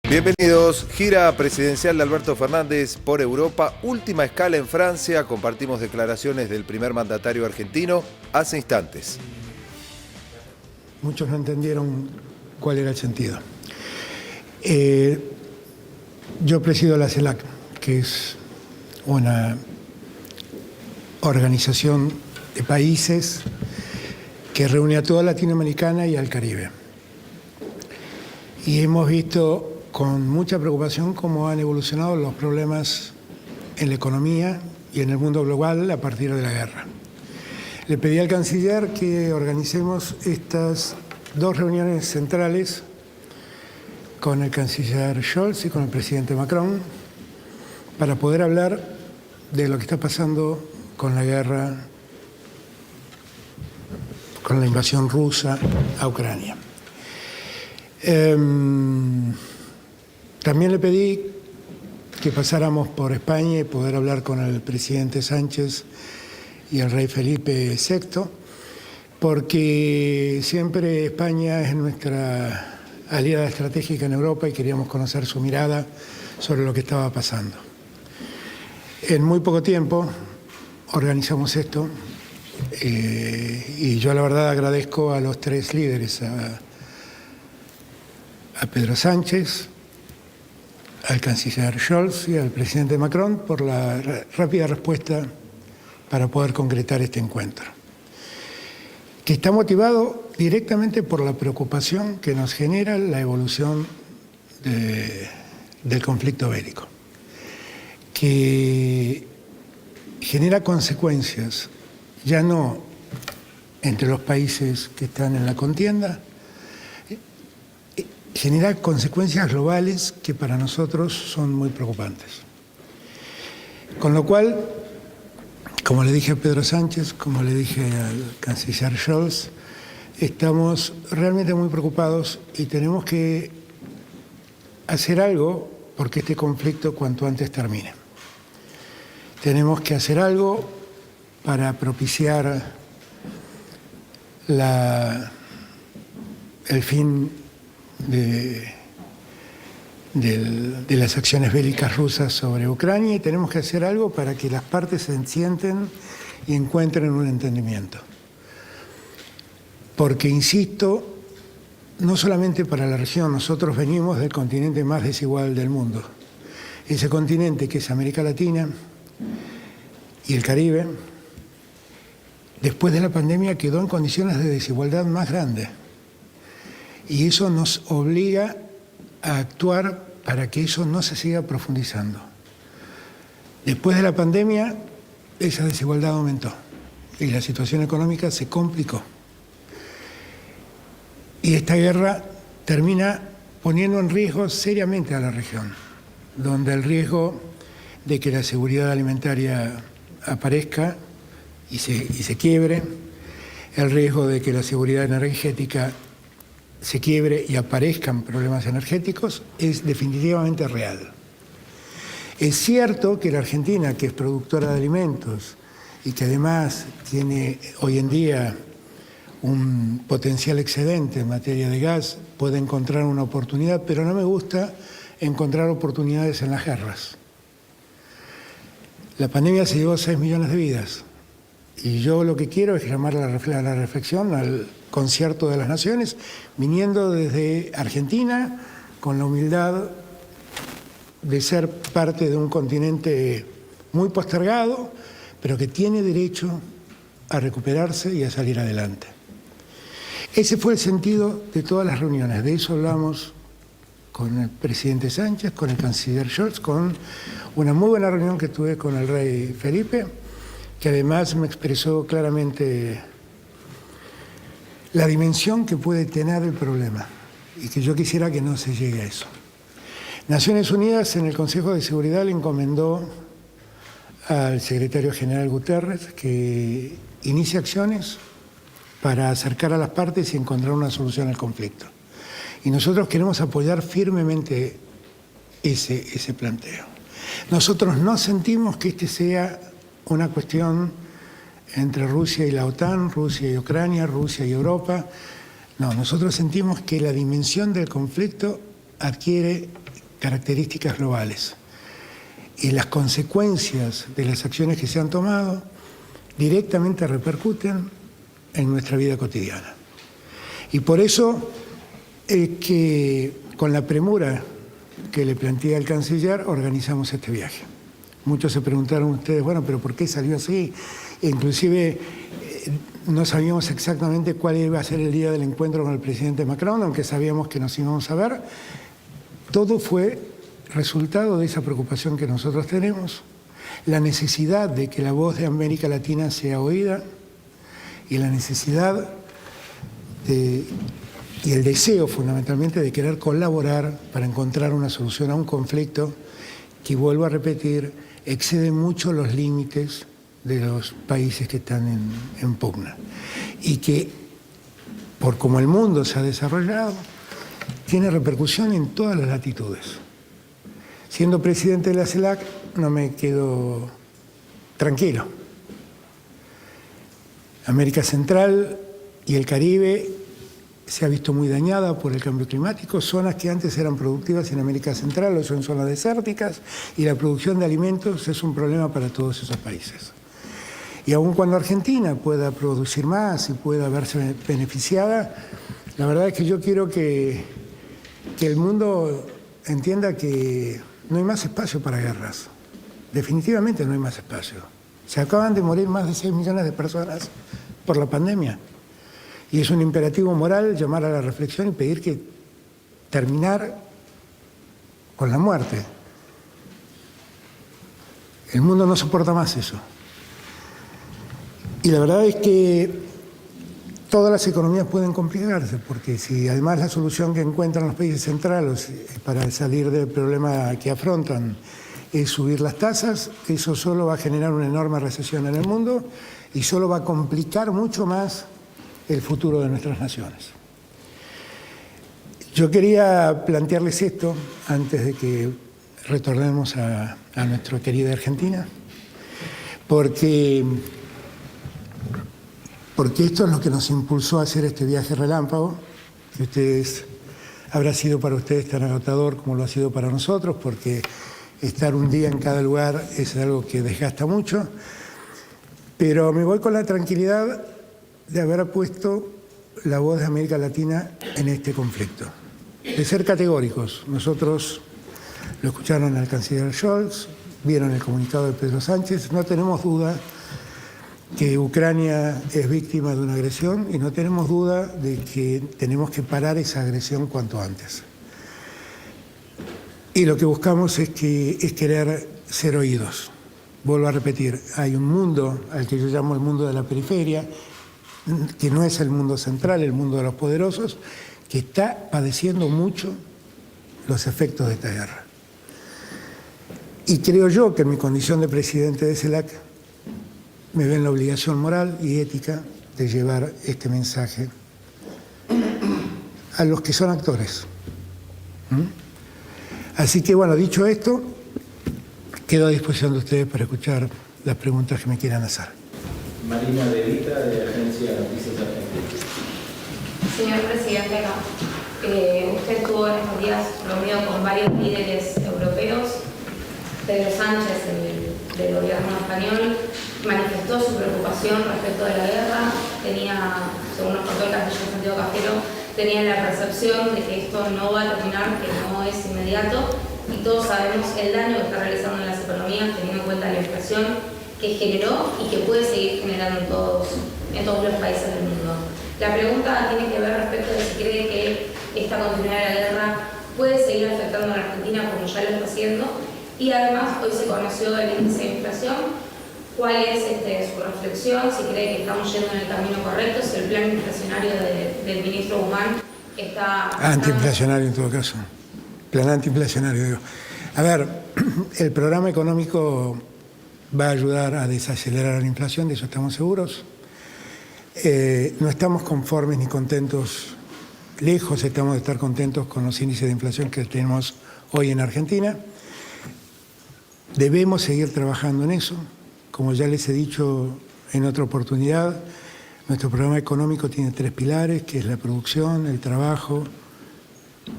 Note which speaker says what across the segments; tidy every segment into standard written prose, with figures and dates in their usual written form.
Speaker 1: Bienvenidos, gira presidencial de Alberto Fernández por Europa, última escala en Francia, compartimos declaraciones del primer mandatario argentino hace instantes.
Speaker 2: Muchos no entendieron cuál era el sentido. Yo presido la CELAC, que es una organización de países que reúne a toda Latinoamericana y al Caribe. Y hemos visto con mucha preocupación cómo han evolucionado los problemas en la economía y en el mundo global a partir de la guerra. Le pedí al canciller que organicemos estas dos reuniones centrales con el canciller Scholz y con el presidente Macron para poder hablar de lo que está pasando con la guerra, con la invasión rusa a Ucrania. También le pedí que pasáramos por España y poder hablar con el presidente Sánchez y el rey Felipe VI, porque siempre España es nuestra aliada estratégica en Europa y queríamos conocer su mirada sobre lo que estaba pasando. En muy poco tiempo organizamos esto y yo la verdad agradezco a los tres líderes, a Pedro Sánchez, al canciller Scholz y al presidente Macron por la rápida respuesta para poder concretar este encuentro, que está motivado directamente por la preocupación que nos genera la evolución del conflicto bélico, que genera consecuencias ya no entre los países que están en la contienda, genera consecuencias globales que para nosotros son muy preocupantes. Con lo cual, como le dije a Pedro Sánchez, como le dije al canciller Scholz, estamos realmente muy preocupados y tenemos que hacer algo porque este conflicto cuanto antes termine. Tenemos que hacer algo para propiciar el fin de las acciones bélicas rusas sobre Ucrania y tenemos que hacer algo para que las partes se sienten y encuentren un entendimiento. Porque, insisto, no solamente para la región, nosotros venimos del continente más desigual del mundo. Ese continente que es América Latina y el Caribe, después de la pandemia quedó en condiciones de desigualdad más grandes. Y eso nos obliga a actuar para que eso no se siga profundizando. Después de la pandemia, esa desigualdad aumentó y la situación económica se complicó. Y esta guerra termina poniendo en riesgo seriamente a la región, donde el riesgo de que la seguridad alimentaria aparezca y se quiebre, el riesgo de que la seguridad energética se quiebre y aparezcan problemas energéticos, es definitivamente real. Es cierto que la Argentina, que es productora de alimentos y que además tiene hoy en día un potencial excedente en materia de gas, puede encontrar una oportunidad, pero no me gusta encontrar oportunidades en las guerras. La pandemia se llevó 6 millones de vidas y yo lo que quiero es llamar a la reflexión, al concierto de las naciones, viniendo desde Argentina con la humildad de ser parte de un continente muy postergado, pero que tiene derecho a recuperarse y a salir adelante. Ese fue el sentido de todas las reuniones, de eso hablamos con el presidente Sánchez, con el canciller Scholz, con una muy buena reunión que tuve con el rey Felipe, que además me expresó claramente la dimensión que puede tener el problema y que yo quisiera que no se llegue a eso. Naciones Unidas en el Consejo de Seguridad le encomendó al secretario general Guterres que inicie acciones para acercar a las partes y encontrar una solución al conflicto. Y nosotros queremos apoyar firmemente ese planteo. Nosotros no sentimos que este sea una cuestión entre Rusia y la OTAN, Rusia y Ucrania, Rusia y Europa. No, nosotros sentimos que la dimensión del conflicto adquiere características globales. Y las consecuencias de las acciones que se han tomado directamente repercuten en nuestra vida cotidiana. Y por eso es que con la premura que le plantea el canciller organizamos este viaje. Muchos se preguntaron ustedes, bueno, pero ¿por qué salió así? Inclusive no sabíamos exactamente cuál iba a ser el día del encuentro con el presidente Macron, aunque sabíamos que nos íbamos a ver. Todo fue resultado de esa preocupación que nosotros tenemos, la necesidad de que la voz de América Latina sea oída y la necesidad y el deseo fundamentalmente de querer colaborar para encontrar una solución a un conflicto que, vuelvo a repetir, excede mucho los límites de los países que están en pugna y que, por como el mundo se ha desarrollado, tiene repercusión en todas las latitudes. Siendo presidente de la CELAC no me quedo tranquilo. América Central y el Caribe se ha visto muy dañada por el cambio climático, zonas que antes eran productivas en América Central hoy son zonas desérticas y la producción de alimentos es un problema para todos esos países. Y aun cuando Argentina pueda producir más y pueda verse beneficiada, la verdad es que yo quiero que el mundo entienda que no hay más espacio para guerras. Definitivamente no hay más espacio. Se acaban de morir más de 6 millones de personas por la pandemia. Y es un imperativo moral llamar a la reflexión y pedir que terminar con la muerte. El mundo no soporta más eso. Y la verdad es que todas las economías pueden complicarse, porque si además la solución que encuentran los países centrales para salir del problema que afrontan es subir las tasas, eso solo va a generar una enorme recesión en el mundo y solo va a complicar mucho más el futuro de nuestras naciones. Yo quería plantearles esto antes de que retornemos a nuestra querida Argentina, porque esto es lo que nos impulsó a hacer este viaje relámpago, que habrá sido para ustedes tan agotador como lo ha sido para nosotros, porque estar un día en cada lugar es algo que desgasta mucho, pero me voy con la tranquilidad de haber puesto la voz de América Latina en este conflicto, de ser categóricos. Nosotros lo escucharon al canciller Scholz, vieron el comunicado de Pedro Sánchez, no tenemos duda que Ucrania es víctima de una agresión y no tenemos duda de que tenemos que parar esa agresión cuanto antes. Y lo que buscamos es querer ser oídos. Vuelvo a repetir, hay un mundo al que yo llamo el mundo de la periferia, que no es el mundo central, el mundo de los poderosos, que está padeciendo mucho los efectos de esta guerra. Y creo yo que en mi condición de presidente de CELAC me ven la obligación moral y ética de llevar este mensaje a los que son actores. Así que, bueno, dicho esto, quedo a disposición de ustedes para escuchar las preguntas que me quieran hacer.
Speaker 3: Marina De Vita, de la Agencia de Noticias Argentinas.
Speaker 4: Señor presidente, usted estuvo en estos días reunido con varios líderes europeos. Pedro Sánchez, del gobierno español, manifestó su preocupación respecto de la guerra. Según nos contó el canciller Santiago Cafiero, tenían la percepción de que esto no va a terminar, que no es inmediato, y todos sabemos el daño que está realizando en las economías, teniendo en cuenta la inflación que generó y que puede seguir generando en todos los países del mundo. La pregunta tiene que ver respecto de si cree que esta continuidad de la guerra puede seguir afectando a la Argentina como ya lo está haciendo, y además hoy se conoció el índice de inflación. ¿Cuál es su reflexión? Si cree que estamos yendo en el camino correcto, si el plan inflacionario del ministro Guzmán está...
Speaker 2: Antiinflacionario en todo caso. Plan antiinflacionario, digo. A ver, el programa económico va a ayudar a desacelerar la inflación, de eso estamos seguros. No estamos conformes ni contentos, lejos estamos de estar contentos con los índices de inflación que tenemos hoy en Argentina. Debemos seguir trabajando en eso. Como ya les he dicho en otra oportunidad, nuestro programa económico tiene 3 pilares, que es la producción, el trabajo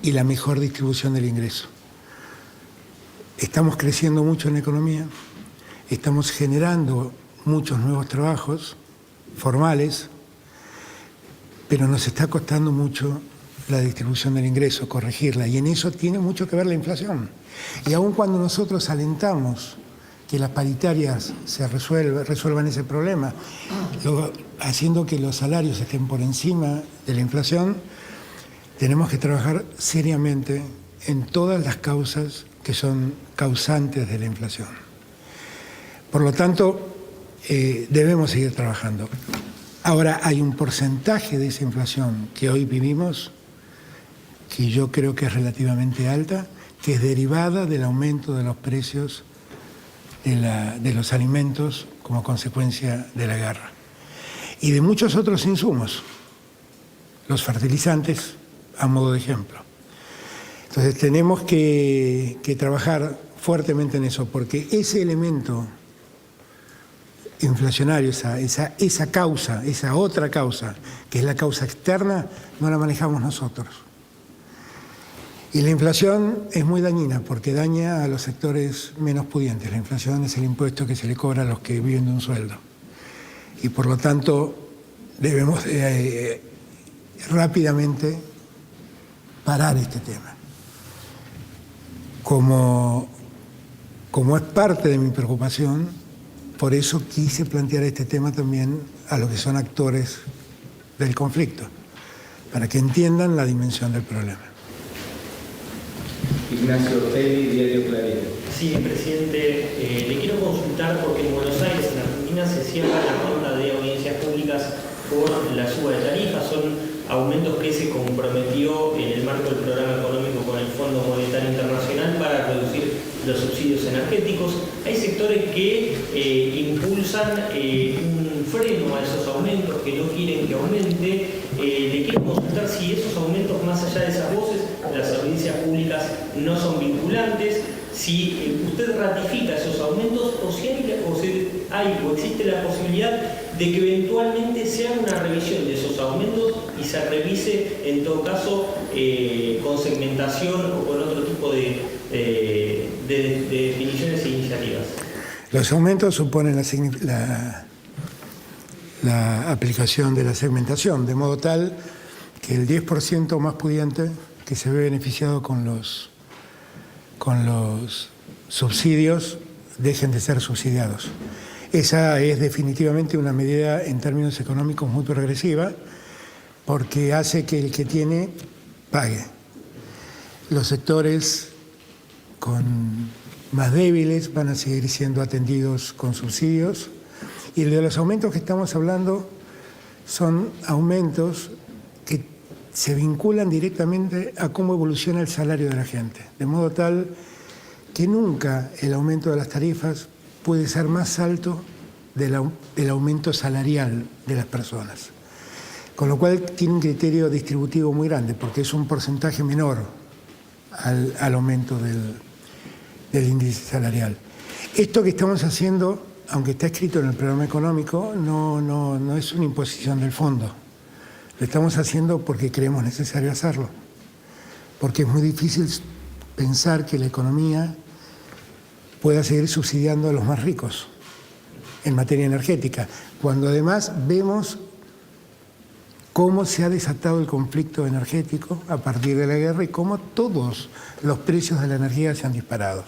Speaker 2: y la mejor distribución del ingreso. estamos creciendo mucho en la economía, estamos generando muchos nuevos trabajos formales, pero nos está costando mucho la distribución del ingreso, corregirla, y en eso tiene mucho que ver la inflación. Y aun cuando nosotros alentamos que las paritarias se resuelvan ese problema, haciendo que los salarios estén por encima de la inflación, tenemos que trabajar seriamente en todas las causas que son causantes de la inflación. Por lo tanto, debemos seguir trabajando. Ahora, hay un porcentaje de esa inflación que hoy vivimos, que yo creo que es relativamente alta, que es derivada del aumento de los precios de los alimentos como consecuencia de la guerra. Y de muchos otros insumos, los fertilizantes a modo de ejemplo. Entonces tenemos que trabajar fuertemente en eso, porque ese elemento inflacionario, esa causa, esa otra causa, que es la causa externa, no la manejamos nosotros. Y la inflación es muy dañina porque daña a los sectores menos pudientes. La inflación es el impuesto que se le cobra a los que viven de un sueldo. Y por lo tanto debemos rápidamente parar este tema. Como es parte de mi preocupación, por eso quise plantear este tema también a los que son actores del conflicto, para que entiendan la dimensión del problema.
Speaker 3: Ignacio Ortelli, Diario Clarín.
Speaker 5: Sí, presidente, le quiero consultar porque en Buenos Aires, en Argentina, se cierra la ronda de audiencias públicas por la suba de tarifas. Son aumentos que se comprometió en el marco del programa económico con el Fondo Monetario Internacional para reducir los subsidios energéticos. Hay sectores que impulsan un freno a esos aumentos, que no quieren que aumente. Le quiero consultar si esos aumentos, más allá de esas voces, las audiencias públicas no son vinculantes, si usted ratifica esos aumentos o si hay o existe la posibilidad de que eventualmente se haga una revisión de esos aumentos y se revise en todo caso con segmentación o con otro tipo de definiciones e iniciativas.
Speaker 2: Los aumentos suponen la aplicación de la segmentación, de modo tal que el 10% más pudiente que se ve beneficiado con los subsidios dejen de ser subsidiados. Esa es definitivamente una medida en términos económicos muy progresiva porque hace que el que tiene pague. Los sectores más débiles van a seguir siendo atendidos con subsidios y de los aumentos que estamos hablando son aumentos que se vinculan directamente a cómo evoluciona el salario de la gente, de modo tal que nunca el aumento de las tarifas puede ser más alto del aumento salarial de las personas. Con lo cual tiene un criterio distributivo muy grande, porque es un porcentaje menor al aumento del índice salarial. Esto que estamos haciendo, aunque está escrito en el programa económico, no es una imposición del fondo. Lo estamos haciendo porque creemos necesario hacerlo. Porque es muy difícil pensar que la economía pueda seguir subsidiando a los más ricos en materia energética, cuando además vemos cómo se ha desatado el conflicto energético a partir de la guerra y cómo todos los precios de la energía se han disparado.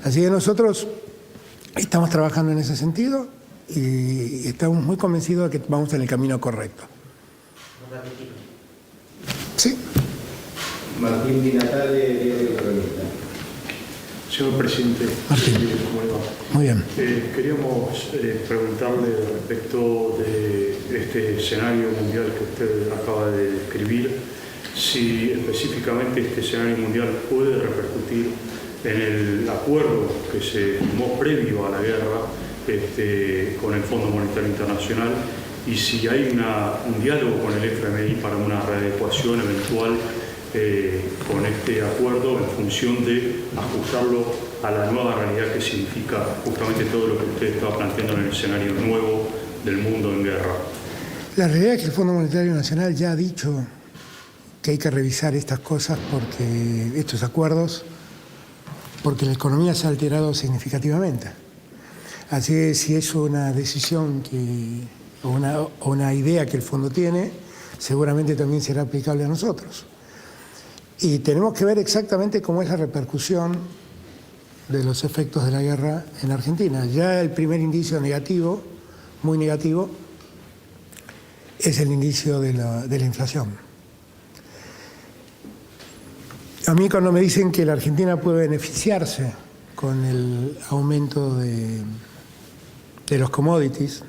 Speaker 2: Así que nosotros estamos trabajando en ese sentido y estamos muy convencidos de que vamos en el camino correcto. Sí.
Speaker 3: Martín Di Natale, Diario Cronista.
Speaker 6: Señor presidente,
Speaker 2: Martín.
Speaker 6: ¿cómo le va?
Speaker 2: Muy bien.
Speaker 6: Queríamos preguntarle respecto de este escenario mundial que usted acaba de describir, si específicamente este escenario mundial puede repercutir en el acuerdo que se firmó previo a la guerra con el Fondo Monetario Internacional y si hay un diálogo con el FMI para una readecuación eventual con este acuerdo en función de ajustarlo a la nueva realidad que significa justamente todo lo que usted estaba planteando en el escenario nuevo del mundo en guerra.
Speaker 2: La realidad es que el Fondo Monetario Nacional ya ha dicho que hay que revisar estas cosas porque estos acuerdos porque la economía se ha alterado significativamente. Así que si es una decisión o una idea que el fondo tiene, seguramente también será aplicable a nosotros. Y tenemos que ver exactamente cómo es la repercusión de los efectos de la guerra en Argentina. Ya el primer indicio negativo, muy negativo, es el indicio de la inflación. A mí cuando me dicen que la Argentina puede beneficiarse con el aumento de los commodities,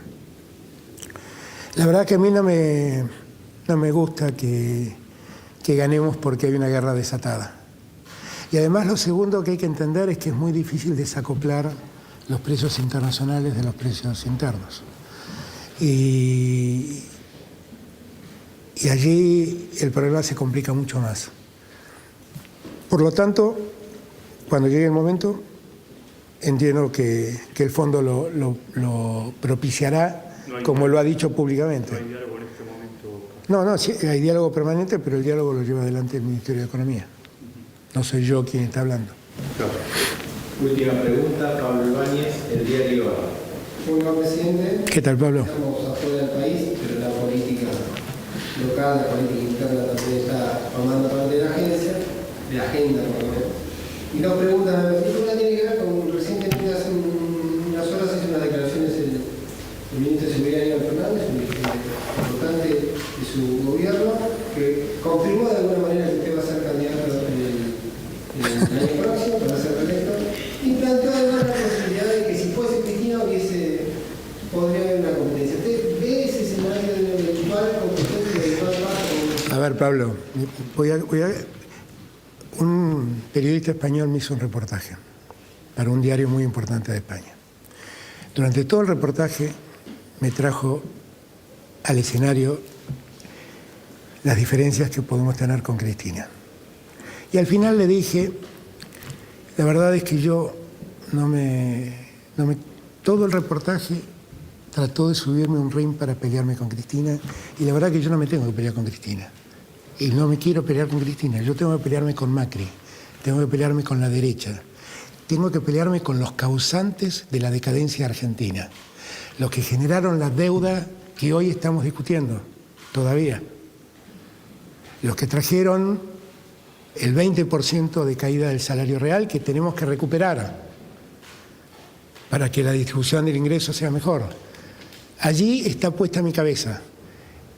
Speaker 2: la verdad que a mí no me gusta que ganemos porque hay una guerra desatada. Y además lo segundo que hay que entender es que es muy difícil desacoplar los precios internacionales de los precios internos. Y allí el problema se complica mucho más. Por lo tanto, cuando llegue el momento, entiendo que el fondo lo propiciará, como lo ha dicho públicamente.
Speaker 6: ¿No hay diálogo en este momento?
Speaker 2: No, sí, hay diálogo permanente, pero el diálogo lo lleva adelante el Ministerio de Economía. No soy yo quien está hablando.
Speaker 6: Claro.
Speaker 3: Última pregunta, Pablo Ibáñez, el diario A.
Speaker 7: Bueno, presidente.
Speaker 2: ¿Qué tal, Pablo?
Speaker 7: Estamos afuera del país, pero la política local, la política interna también está formando parte de la agenda, por lo menos. Y dos preguntas, la primera tiene que ver con recientemente, hace unas horas, hizo unas declaraciones el ministro de Seguridad, Aníbal Fernández, un dirigente importante de su gobierno, que confirmó de alguna manera que usted va a ser candidato el año próximo, para ser reelecto, y planteó además la posibilidad de que si fuese Cristina podría haber una competencia. ¿Usted ve ese escenario de eventual competencia de igual?
Speaker 2: A ver, Pablo, un periodista español me hizo un reportaje para un diario muy importante de España. Durante todo el reportaje me trajo al escenario las diferencias que podemos tener con Cristina. Y al final le dije, la verdad es que yo todo el reportaje trató de subirme a un ring para pelearme con Cristina, y la verdad que yo no me tengo que pelear con Cristina. Y no me quiero pelear con Cristina, yo tengo que pelearme con Macri, tengo que pelearme con la derecha, tengo que pelearme con los causantes de la decadencia argentina, los que generaron la deuda que hoy estamos discutiendo todavía, los que trajeron el 20% de caída del salario real que tenemos que recuperar para que la distribución del ingreso sea mejor. Allí está puesta mi cabeza.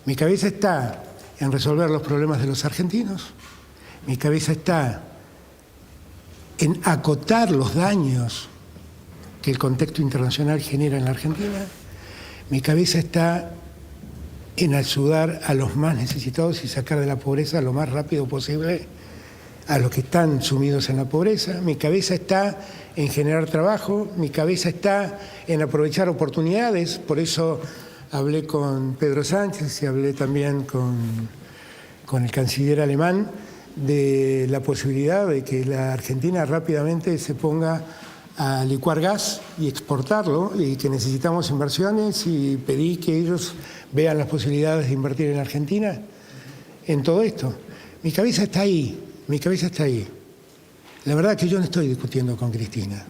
Speaker 2: Mi cabeza está en resolver los problemas de los argentinos. Mi cabeza está en acotar los daños que el contexto internacional genera en la Argentina. Mi cabeza está en ayudar a los más necesitados y sacar de la pobreza lo más rápido posible a los que están sumidos en la pobreza. Mi cabeza está en generar trabajo, mi cabeza está en aprovechar oportunidades, por eso hablé con Pedro Sánchez y hablé también con el canciller alemán de la posibilidad de que la Argentina rápidamente se ponga a licuar gas y exportarlo, y que necesitamos inversiones, y pedí que ellos vean las posibilidades de invertir en Argentina en todo esto. Mi cabeza está ahí. Mi cabeza está ahí. La verdad que yo no estoy discutiendo con Cristina.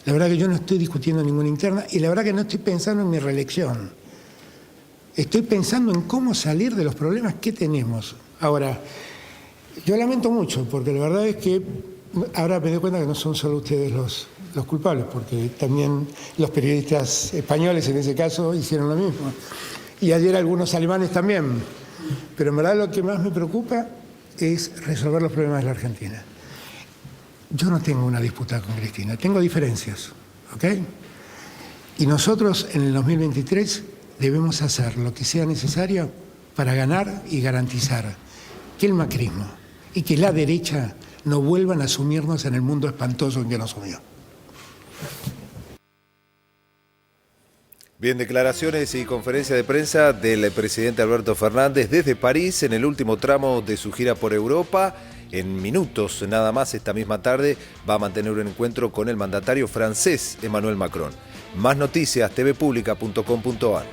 Speaker 2: La verdad que yo no estoy discutiendo ninguna interna, y la verdad que no estoy pensando en mi reelección. Estoy pensando en cómo salir de los problemas que tenemos. Ahora, yo lamento mucho, porque la verdad es que ahora me doy cuenta que no son solo ustedes los culpables, porque también los periodistas españoles en ese caso hicieron lo mismo. Y ayer algunos alemanes también. Pero en verdad lo que más me preocupa es resolver los problemas de la Argentina. Yo no tengo una disputa con Cristina, tengo diferencias, ¿ok? Y nosotros en el 2023 debemos hacer lo que sea necesario para ganar y garantizar que el macrismo y que la derecha no vuelvan a sumirnos en el mundo espantoso en que nos sumió.
Speaker 1: Bien, declaraciones y conferencia de prensa del presidente Alberto Fernández desde París en el último tramo de su gira por Europa. En minutos nada más, esta misma tarde, va a mantener un encuentro con el mandatario francés Emmanuel Macron. Más noticias, tvpublica.com.ar.